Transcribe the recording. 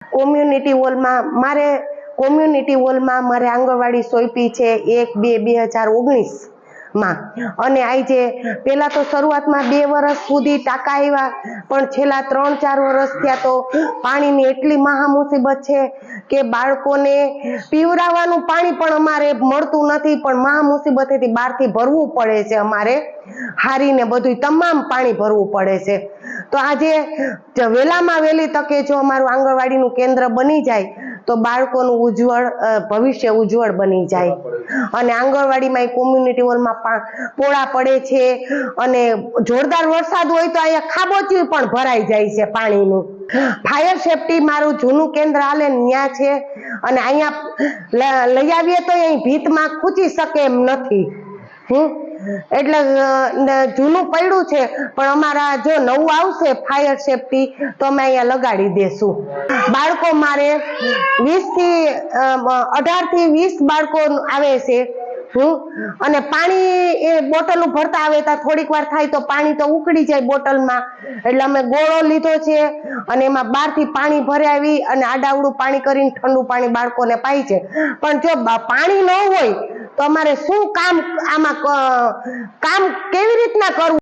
Community હોલમાં મારે આંગણવાડી સોંપી છે 1/2/2019 માં। અને આજે પેલા તો શરૂઆતમાં 2 વર્ષ સુધી ટાંકા આવ્યા, પણ છેલ્લા 3-4 વર્ષ થયા તો પાણીની એટલી મહા મુસીબત છે કે બાળકોને પીવડાવવાનું પાણી પણ અમારે મળતું નથી, પણ મહા મુસીબતેથી બહારથી ભરવું પડે છે, અમારે હારીને બધું તમામ પાણી ભરવું પડે છે। તો આજે વહેલામાં વહેલી તકે જો અમારું આંગણવાડીનું કેન્દ્ર બની જાય તો બાળકોનું ભવિષ્ય ઉજ્જવળ બની જાય। અને આંગણવાડીમાં કોમ્યુનિટી હોલમાં પોળા પડે છે, અને જોરદાર વરસાદ હોય તો અહીંયા ખાબોચિયું પણ ભરાઈ જાય છે પાણીનું। ફાયર સેફટી મારું જૂનું કેન્દ્ર હાલે ત્યાં છે, અને અહીંયા લઈ આવીએ તો અહીં ભીતમાં ખૂંચી શકે એમ નથી। એટલે જૂનું પડ્યું છે, પણ અમારા જો નવું આવશે ફાયર સેફટી તો અમે અહીંયા લગાડી દેશું। બાળકો મારે 18 થી 20 બાળકો આવે છે, અને પાણી એ બોટલ ભરતા આવે તો થોડીક વાર થાય તો પાણી તો ઉકળી જાય બોટલમાં, એટલે અમે ગોળો લીધો છે અને એમાં બહારથી પાણી ભરાવી અને આડાવડું પાણી કરીને ઠંડુ પાણી બાળકોને પાય છે। પણ જો પાણી ન હોય તો અમારે શું કામ કેવી રીતના કરવું?